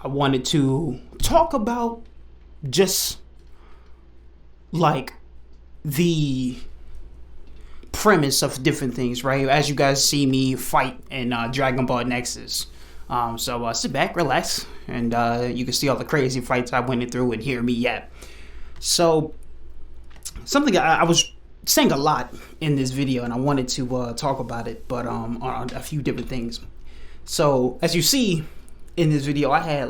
I wanted to talk about just like the premise of different things, right? As you guys see me fight in Dragon Ball Nexus. So sit back, relax, and you can see all the crazy fights I went through and hear me yet. So something I was saying a lot in this video, and I wanted to talk about it, but on a few different things. So as you see in this video, I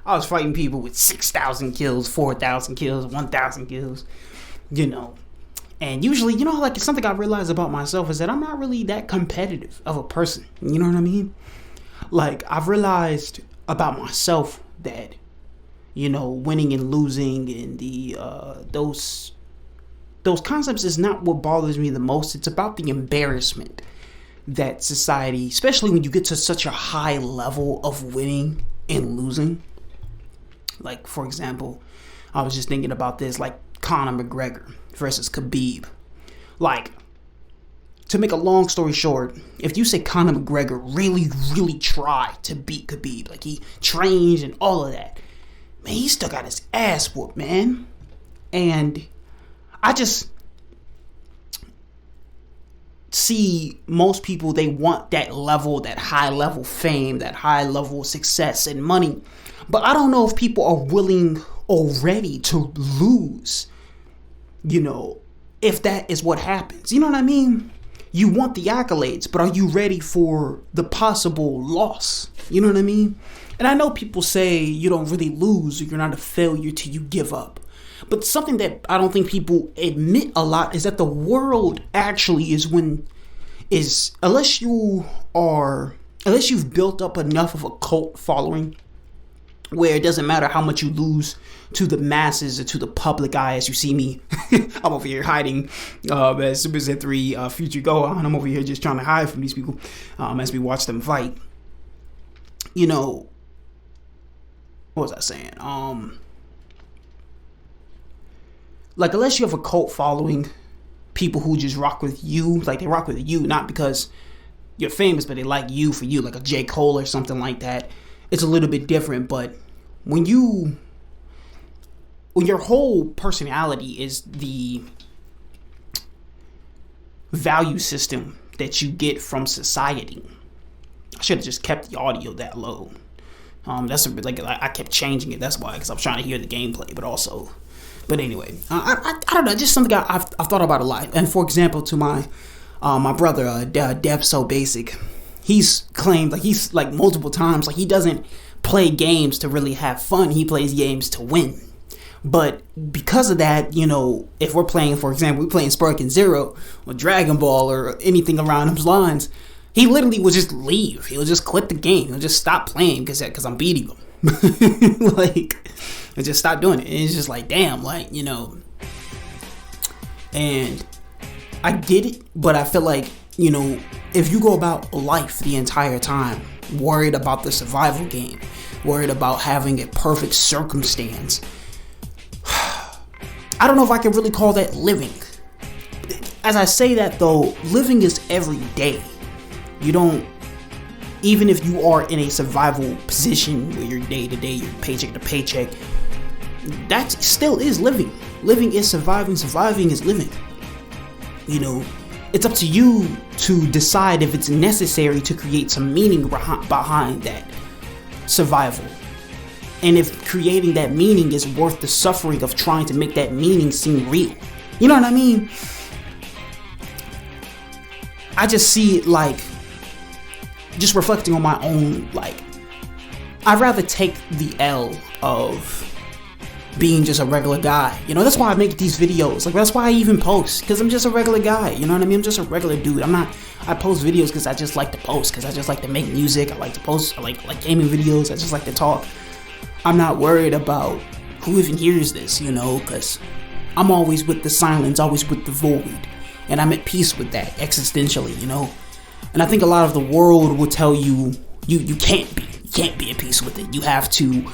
was fighting people with 6,000 kills, 4,000 kills, 1,000 kills, And usually, like something I realized about myself is that I'm not really that competitive of a person. You know what I mean? Like, I've realized about myself that, winning and losing and those concepts is not what bothers me the most. It's about the embarrassment that society, especially when you get to such a high level of winning and losing. Like, for example, I was just thinking about this, like Conor McGregor versus Khabib. Like, to make a long story short, if you say Conor McGregor really, really tried to beat Khabib, like he trained and all of that, man, he still got his ass whooped, man. And I just see most people, they want that level, that high level fame, that high level success and money. But I don't know if people are willing already to lose, if that is what happens. You know what I mean? You want the accolades, but are you ready for the possible loss? You know what I mean? And I know people say you don't really lose or you're not a failure till you give up. But something that I don't think people admit a lot is that the world actually unless you've built up enough of a cult following where it doesn't matter how much you lose to the masses or to the public eye. As you see me, I'm over here hiding as Super Z3 Future Gohan. I'm over here just trying to hide from these people as we watch them fight. What was I saying? Like, unless you have a cult following, people who just rock with you, like they rock with you not because you're famous, but they like you for you, like a J. Cole or something like that. It's a little bit different. But when your whole personality is the value system that you get from society, I should have just kept the audio that low. I kept changing it. That's why, because I was trying to hear the gameplay, but anyway, I don't know, just something I've thought about a lot. And for example, to my brother, Deb So Basic, he's claimed, like, he's like multiple times, like, he doesn't play games to really have fun. He plays games to win. But because of that, if we're playing, for example, we're playing Sparking Zero or Dragon Ball or anything around those lines, he literally would just leave. He'll just quit the game. He'll just stop playing because I'm beating him. And just stop doing it. And it's just like, damn, and I get it, but I feel like, if you go about life the entire time worried about the survival game, worried about having a perfect circumstance, I don't know if I can really call that living. As I say that though, living is every day. Even if you are in a survival position where you're day to day, you're paycheck to paycheck, that still is living. Living is surviving. Surviving is living. It's up to you to decide if it's necessary to create some meaning behind that survival. And if creating that meaning is worth the suffering of trying to make that meaning seem real. You know what I mean? I just see it like, just reflecting on my own, like, I'd rather take the L of being just a regular guy. That's why I make these videos. Like, that's why I even post, because I'm just a regular guy. You know what I mean? I'm just a regular dude. I post videos because I just like to post, because I just like to make music. I like to post. I like gaming videos. I just like to talk. I'm not worried about who even hears this, because I'm always with the silence, always with the void. And I'm at peace with that existentially, And I think a lot of the world will tell you, you can't be at peace with it. You have to.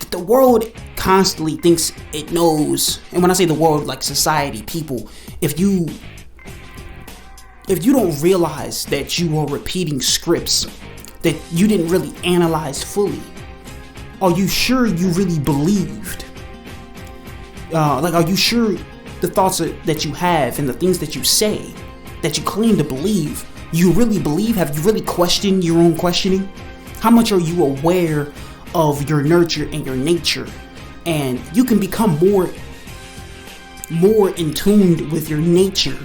The world constantly thinks it knows, and when I say the world, like society, people, if you don't realize that you are repeating scripts that you didn't really analyze fully? Are you sure you really believed? Are you sure the thoughts that you have and the things that you say, that you claim to believe, you really believe? Have you really questioned your own questioning? How much are you aware of your nurture and your nature? And you can become more in tune with your nature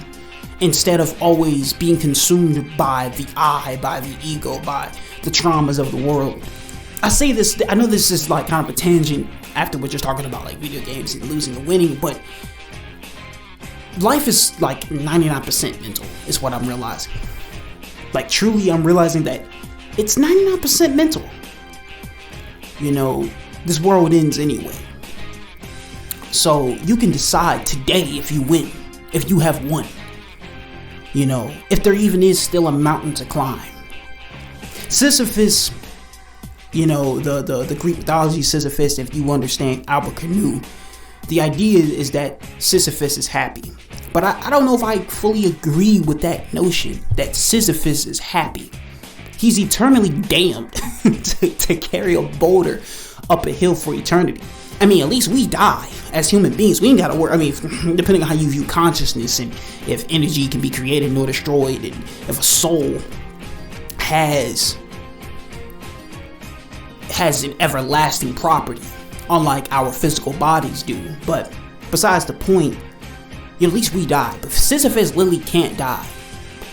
instead of always being consumed by the I, by the ego, by the traumas of the world. I say this, I know this is like kind of a tangent after what you're talking about, like video games and losing and winning, but life is like 99% mental is what I'm realizing. Like truly, I'm realizing that it's 99% mental. This world ends anyway. So you can decide today if you win, if you have won. If there even is still a mountain to climb. Sisyphus, the Greek mythology Sisyphus, if you understand Albert Camus, the idea is that Sisyphus is happy. But I don't know if I fully agree with that notion that Sisyphus is happy. He's eternally damned to carry a boulder up a hill for eternity. I mean, at least we die as human beings. We ain't gotta worry. I mean, depending on how you view consciousness and if energy can be created nor destroyed, and if a soul has an everlasting property, unlike our physical bodies do. But besides the point, at least we die. But Sisyphus literally can't die.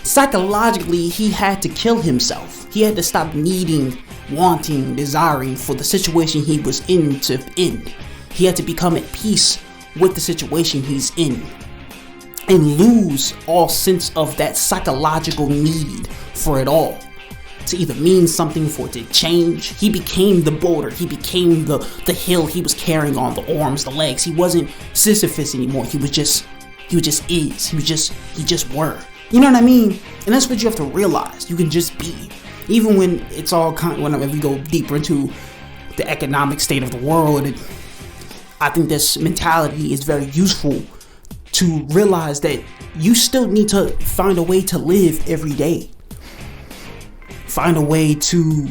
Psychologically, he had to kill himself. He had to stop needing, wanting, desiring for the situation he was in to end. He had to become at peace with the situation he's in and lose all sense of that psychological need for it all to either mean something, for it to change. He became the boulder. He became the hill he was carrying on, the arms, the legs. He wasn't Sisyphus anymore. He just were. You know what I mean? And that's what you have to realize. You can just be. Even when it's all when we go deeper into the economic state of the world, I think this mentality is very useful to realize that you still need to find a way to live every day. Find a way to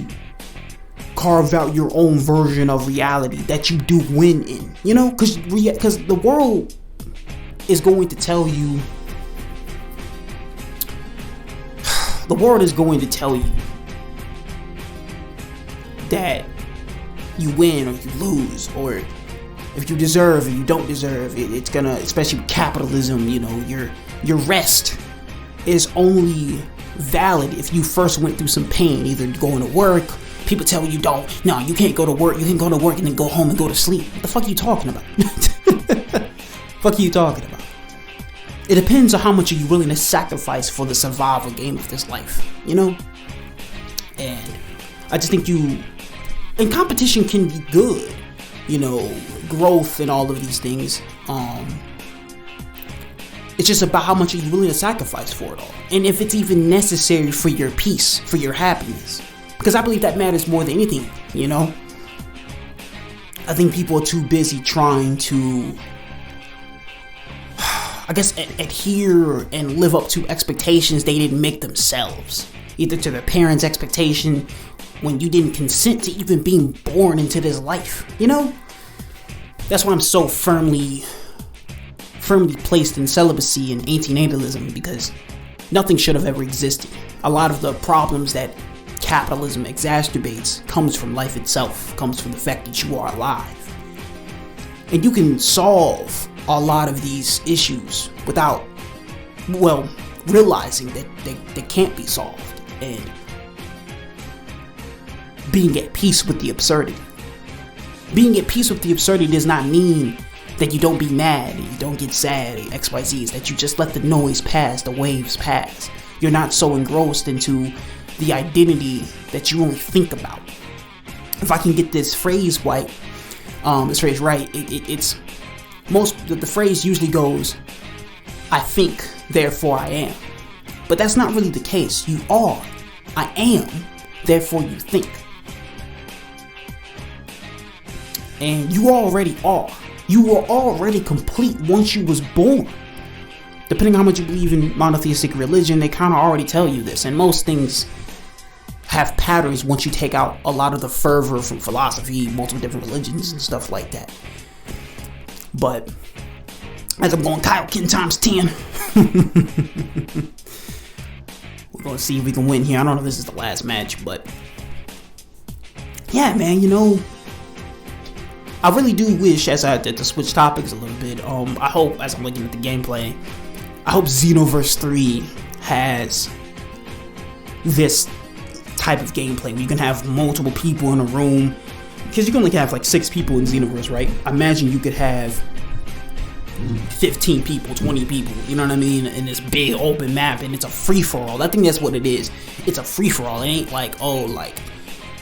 carve out your own version of reality that you do win in. Because the world is going to tell you. The world is going to tell you that you win or you lose, or if you deserve or you don't deserve. It's gonna, especially with capitalism, your rest is only valid if you first went through some pain, either going to work. People tell you you can't go to work. You can go to work and then go home and go to sleep. What the fuck are you talking about? It depends on how much are you willing to sacrifice for the survival game of this life, And I just think and competition can be good, growth and all of these things. It's just about how much are you willing to sacrifice for it all. And if it's even necessary for your peace, for your happiness. Because I believe that matters more than anything, I think people are too busy trying to, adhere and live up to expectations they didn't make themselves. Either to their parents' expectation when you didn't consent to even being born into this life, That's why I'm so firmly placed in celibacy and antinatalism, because nothing should have ever existed. A lot of the problems that capitalism exacerbates comes from life itself, comes from the fact that you are alive. And you can solve a lot of these issues without, realizing that they can't be solved and being at peace with the absurdity. Being at peace with the absurdity does not mean that you don't be mad, and you don't get sad, XYZs, that you just let the noise pass, the waves pass. You're not so engrossed into the identity that you only think about. If I can get this phrase right, it's the phrase usually goes, I think, therefore I am. But that's not really the case. You are. I am, therefore you think. And you already are. You were already complete once you was born. Depending on how much you believe in monotheistic religion, they kind of already tell you this. And most things have patterns once you take out a lot of the fervor from philosophy, multiple different religions and stuff like that. But as I'm going Kaioken times 10, we're going to see if we can win here. I don't know if this is the last match, but yeah, man, I really do wish, as I did to switch topics a little bit, I hope, as I'm looking at the gameplay, I hope Xenoverse 3 has this type of gameplay where you can have multiple people in a room, because you can only have like 6 people in Xenoverse, right? Imagine you could have 15 people, 20 people, you know what I mean, in this big open map, and it's a free-for-all. I think that's what it is. It's a free-for-all. It ain't like, oh, like,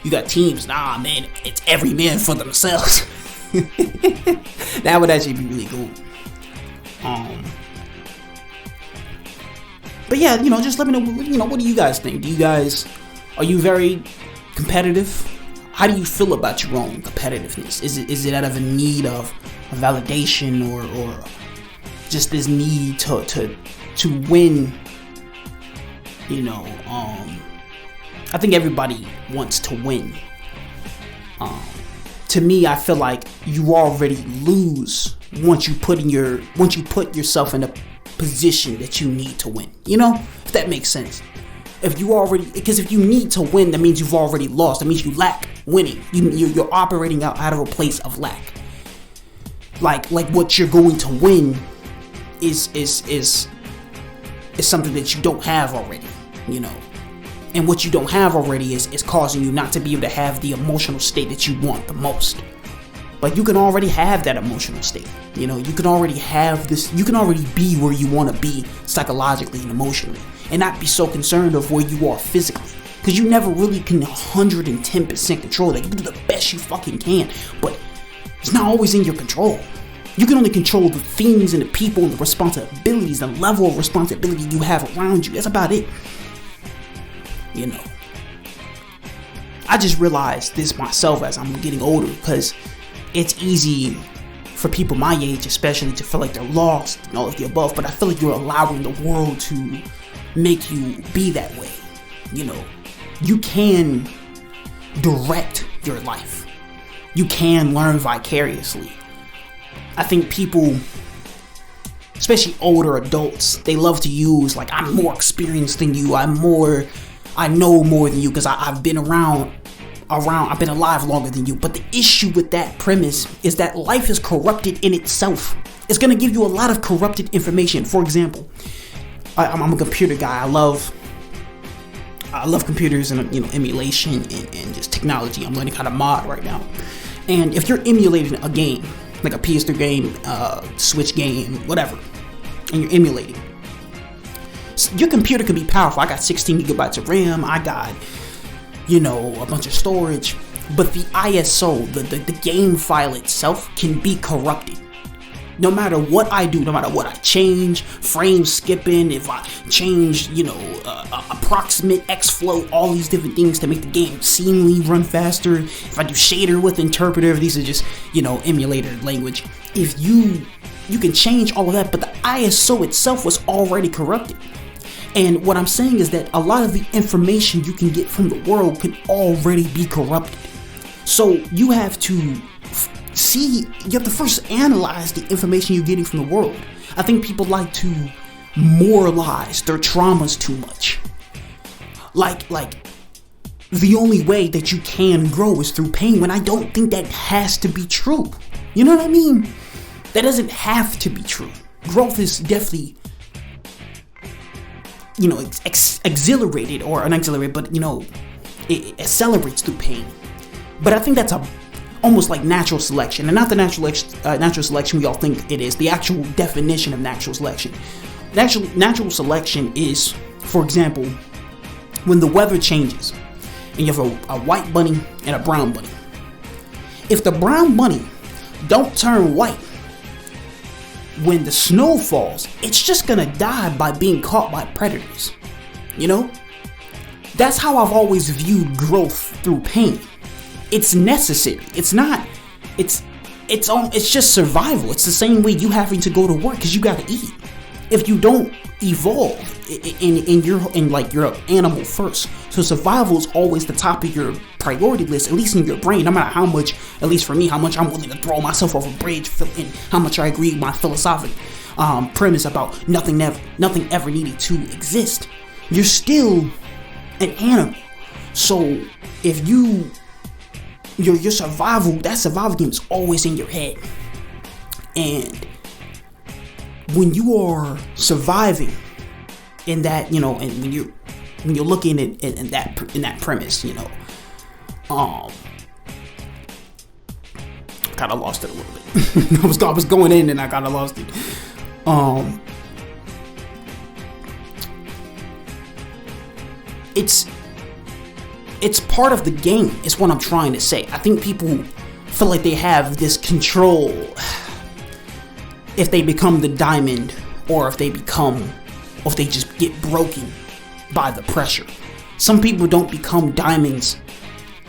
you got teams. Nah, man, it's every man for themselves. That would actually be really cool. But yeah, just let me know, what do you guys think? Are you very competitive? How do you feel about your own competitiveness? Is it out of a need of a validation, or just this need to win? I think everybody wants to win. To me, I feel like you already lose once you put yourself in a position that you need to win. If that makes sense. Because if you need to win, that means you've already lost. That means you lack winning. You're operating out of a place of lack. Like what you're going to win is something that you don't have already. And what you don't have already is causing you not to be able to have the emotional state that you want the most. But you can already have that emotional state. You can already have this. You can already be where you want to be psychologically and emotionally, and not be so concerned of where you are physically. Because you never really can 110% control that. You can do the best you fucking can, but it's not always in your control. You can only control the things and the people and the responsibilities, the level of responsibility you have around you. That's about it. I just realized this myself as I'm getting older, because it's easy for people my age especially to feel like they're lost and all of the above, but I feel like you're allowing the world to make you be that way. You can direct your life. You can learn vicariously. I think people, especially older adults, they love to use like, I'm more experienced than you, I know more than you because I've been around, I've been alive longer than you. But the issue with that premise is that life is corrupted in itself. It's going to give you a lot of corrupted information. For example, I'm a computer guy. I love computers and emulation and just technology. I'm learning how to mod right now. And if you're emulating a game, like a PS3 game, Switch game, whatever, and you're emulating, your computer can be powerful. I got 16 gigabytes of RAM. I got, a bunch of storage. But the ISO, the game file itself, can be corrupted. No matter what I do, no matter what I change, frame skipping, if I change, approximate X-flow, all these different things to make the game seemingly run faster. If I do shader with interpreter, these are just, emulator language. If you can change all of that, but the ISO itself was already corrupted. And what I'm saying is that a lot of the information you can get from the world can already be corrupted. So you have to first analyze the information you're getting from the world. I think people like to moralize their traumas too much. Like the only way that you can grow is through pain, when I don't think that has to be true. You know what I mean? That doesn't have to be true. Growth is definitely, exhilarated or unexhilarated, but it accelerates through pain. But I think that's almost like natural selection, and not the natural selection we all think it is. The actual definition of natural selection. Natural selection is, for example, when the weather changes and you have a white bunny and a brown bunny. If the brown bunny don't turn white when the snow falls, it's just gonna die by being caught by predators. That's how I've always viewed growth through pain. It's necessary. It's just survival. It's the same way you having to go to work because you gotta eat. if you don't evolve in like you're an animal first. So survival is always the top of your priority list, at least in your brain. No matter how much, at least for me, how much I'm willing to throw myself off a bridge, and how much I agree with my philosophic premise about nothing ever needed to exist. You're still an animal. So if your survival, that survival game is always in your head. And when you are surviving in that, and when you're looking at in that premise, kind of lost it a little bit. I was going in and I kind of lost it. It's part of the game, is what I'm trying to say. I think people feel like they have this control if they become the diamond, or if they just get broken by the pressure. Some people don't become diamonds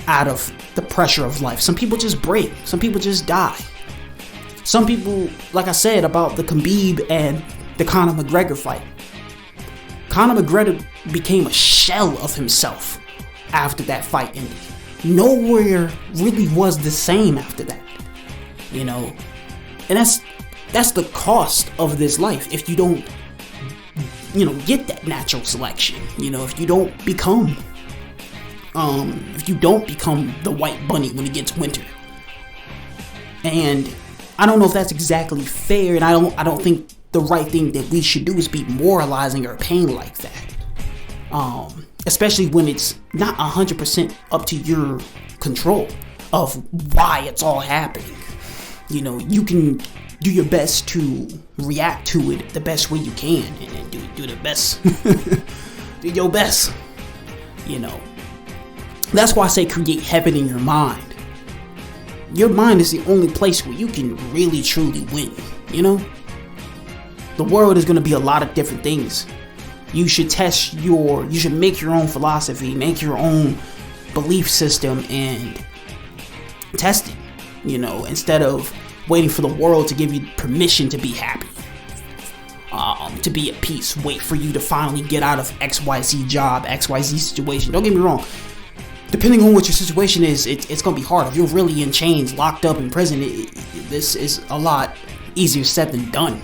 out of the pressure of life. Some people just break. Some people just die. Some people, like I said about the Khabib and the Conor McGregor fight, Conor McGregor became a shell of himself after that fight ended. Nowhere really was the same after that, and that's the cost of this life. If you don't, get that natural selection, if you don't become the white bunny when it gets winter. And I don't know if that's exactly fair, and I don't think the right thing that we should do is be moralizing our pain like that. Especially when it's not 100% up to your control of why it's all happening. You can do your best to react to it the best way you can, and do the best, do your best. That's why I say create heaven in your mind. Your mind is the only place where you can really truly win. The world is going to be a lot of different things. You should you should make your own philosophy, make your own belief system, and test it, instead of waiting for the world to give you permission to be happy, to be at peace, wait for you to finally get out of XYZ job, XYZ situation. Don't get me wrong. Depending on what your situation is, it's going to be hard. If you're really in chains, locked up in prison, this is a lot easier said than done,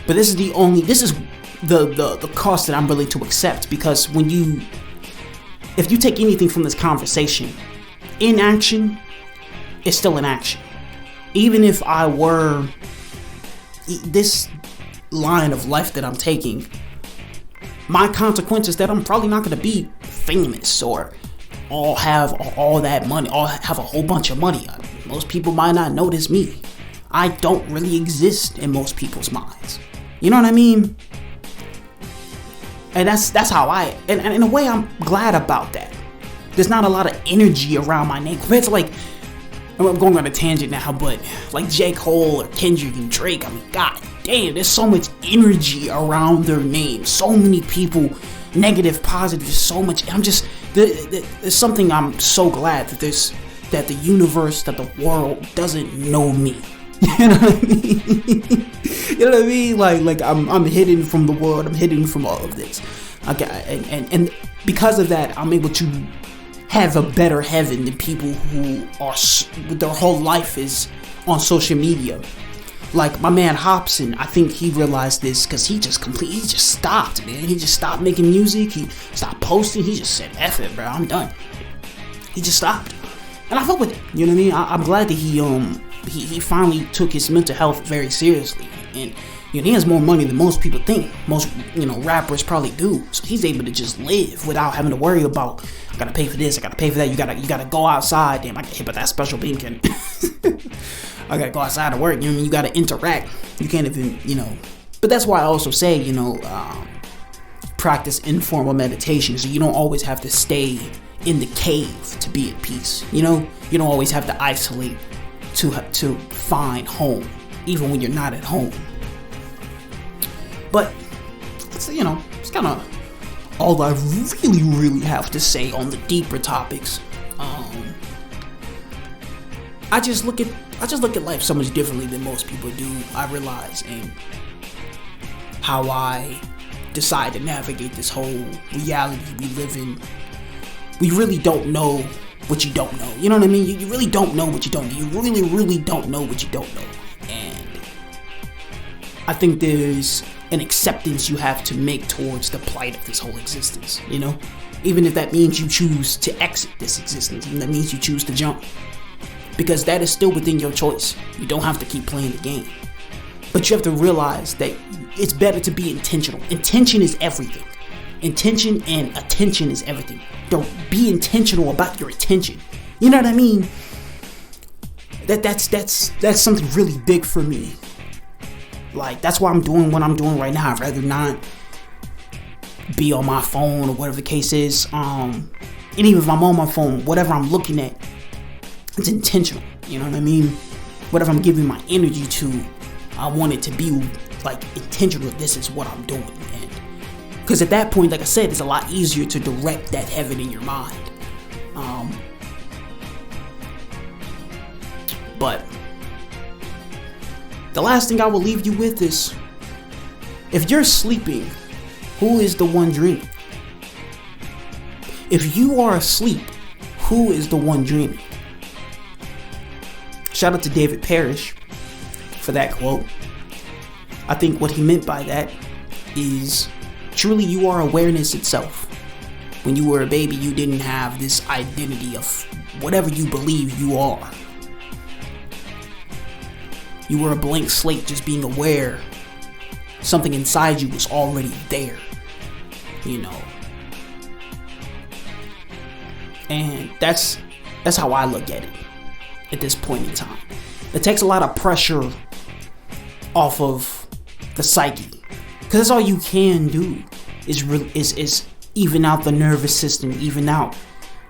But this is the cost that I'm willing to accept, because if you take anything from this conversation, inaction is still inaction. Even if I were this line of life that I'm taking, my consequence is that I'm probably not going to be famous or have all that money, or have a whole bunch of money. Most people might not notice me. I don't really exist in most people's minds. You know what I mean? And that's how and in a way, I'm glad about that. There's not a lot of energy around my name compared to, like, I'm going on a tangent now, but like J. Cole or Kendrick and Drake, god damn, there's so much energy around their names. So many people, negative, positive, so much. There's something I'm so glad that the universe, that the world doesn't know me. You know what I mean? You know what I mean? Like I'm hidden from the world. I'm hidden from all of this. Okay, and because of that, I'm able to have a better heaven than people who are their whole life is on social media. Like my man Hobson, I think he realized this because he just stopped, man. He just stopped making music. He stopped posting. He just said, "F it, bro. I'm done." He just stopped, and I fuck with it. You know what I mean? I'm glad that he finally took his mental health very seriously, and he has more money than most people think. Most rappers probably do. So he's able to just live without having to worry about, I gotta pay for this, I gotta pay for that. You gotta go outside. Damn, I get hit by that special beacon. I gotta go outside to work. You gotta interact. You can't even, But that's why I also say, practice informal meditation, so you don't always have to stay in the cave to be at peace. You don't always have to isolate to find home, even when you're not at home. But it's kind of all I really have to say on the deeper topics. I just look at I just look at life so much differently than most people do, I realize, and how I decide to navigate this whole reality we live in. We really don't know what you don't know. You know what I mean? You really don't know what you don't know. You really, really don't know what you don't know. And I think there's an acceptance you have to make towards the plight of this whole existence, you know? Even if that means you choose to exit this existence, even that means you choose to jump. Because that is still within your choice. You don't have to keep playing the game. But you have to realize that it's better to be intentional. Intention is everything. Intention and attention is everything. Don't be intentional about your attention. You know what I mean? That's something really big for me. Like, that's why I'm doing what I'm doing right now. I'd rather not be on my phone or whatever the case is. And even if I'm on my phone, whatever I'm looking at, it's intentional. You know what I mean? Whatever I'm giving my energy to, I want it to be like intentional. This is what I'm doing, man. Because at that point, like I said, it's a lot easier to direct that heaven in your mind. But the last thing I will leave you with is, if you're sleeping, who is the one dreaming? If you are asleep, who is the one dreaming? Shout out to David Parrish for that quote. I think what he meant by that is, truly you are awareness itself. When you were a baby, you didn't have this identity of whatever you believe you are. You were a blank slate, just being aware something inside you was already there, you know. And that's how I look at it at this point in time. It takes a lot of pressure off of the psyche, because that's all you can do is even out the nervous system, even out,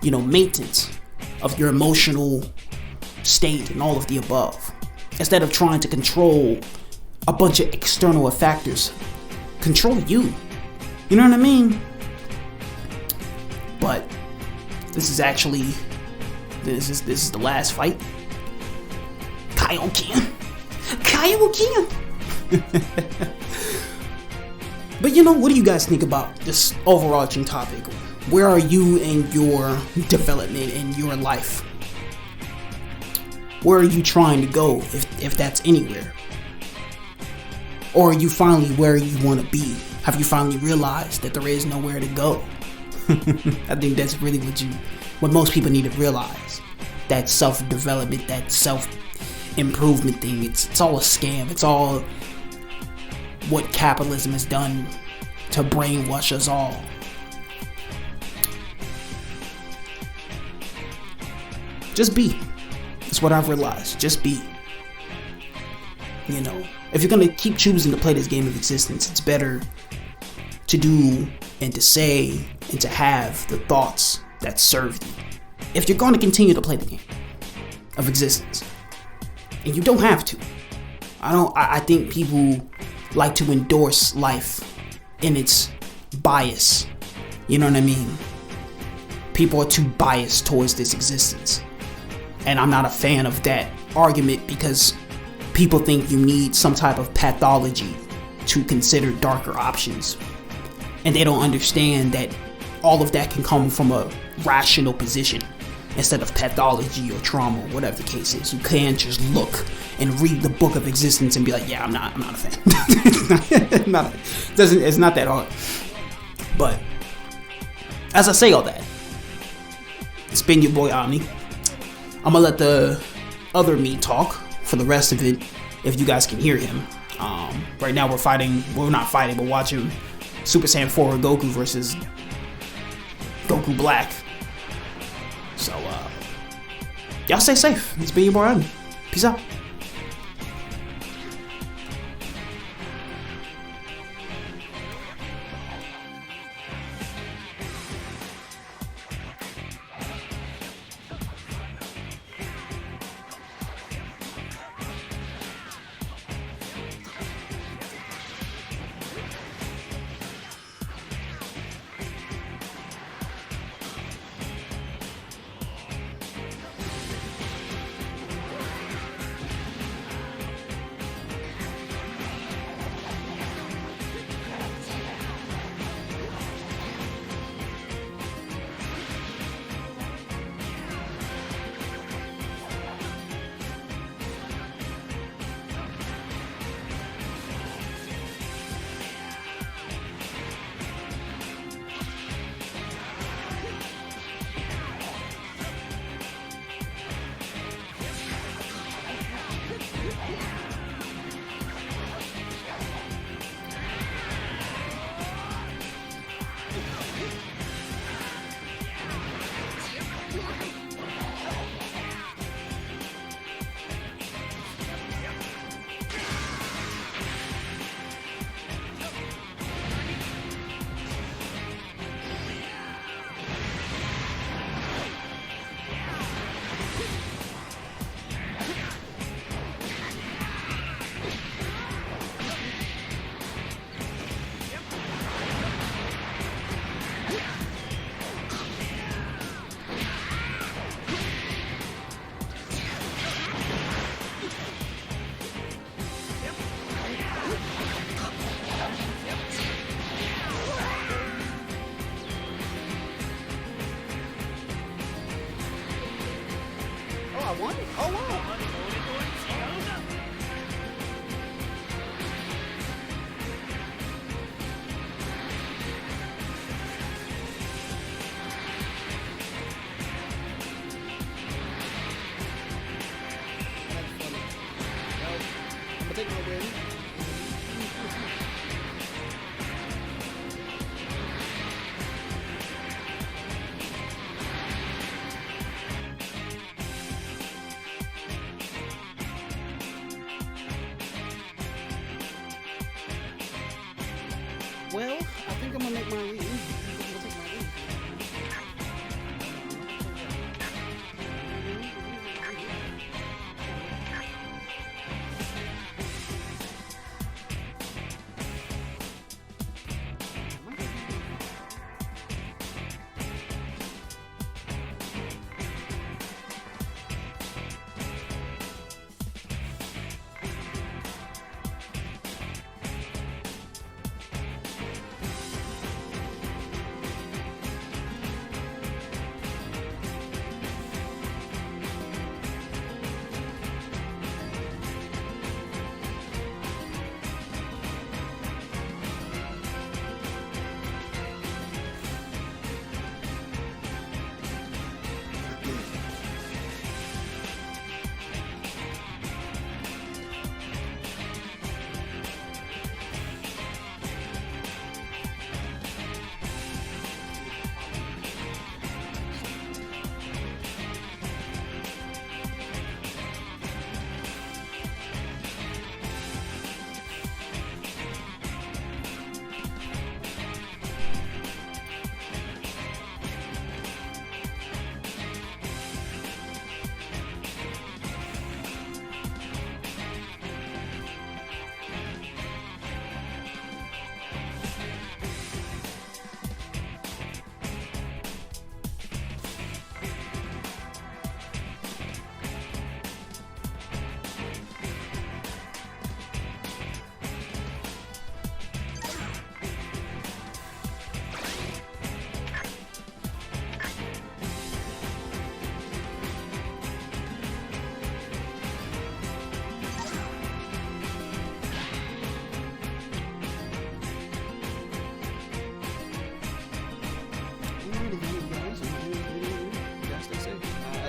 you know, maintenance of your emotional state and all of the above, instead of trying to control a bunch of external factors. Control you. You know what I mean? But this is the last fight. Kaioken. But you know, what do you guys think about this overarching topic? Where are you in your development in your life? Where are you trying to go, if that's anywhere? Or are you finally where you want to be? Have you finally realized that there is nowhere to go? I think that's really what most people need to realize. That self-development, that self-improvement thing, it's all a scam. It's all what capitalism has done to brainwash us all. Just be. That's what I've realized. Just be. You know, if you're gonna keep choosing to play this game of existence, it's better to do and to say and to have the thoughts that serve you. If you're going to continue to play the game of existence, and you don't have to. I think people like to endorse life in its bias. You know what I mean? People are too biased towards this existence. And I'm not a fan of that argument, because people think you need some type of pathology to consider darker options. And they don't understand that all of that can come from a rational position instead of pathology or trauma, whatever the case is. You can't just look and read the book of existence and be like, yeah, I'm not a fan. It's not that hard. But as I say all that, it's been your boy Omni. I'm gonna let the other me talk for the rest of it, if you guys can hear him. Right now we're not fighting, but watching Super Saiyan 4 Goku versus Goku Black. So, y'all stay safe. It's been your boy Omni. Peace out. won it. Oh wow. I'm gonna take my win. Well, I think I'm gonna make my win. I'm gonna take my win.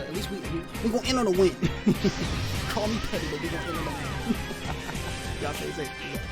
At least we gonna end on a win. Call me petty, but we gonna end on a win. Y'all stay safe.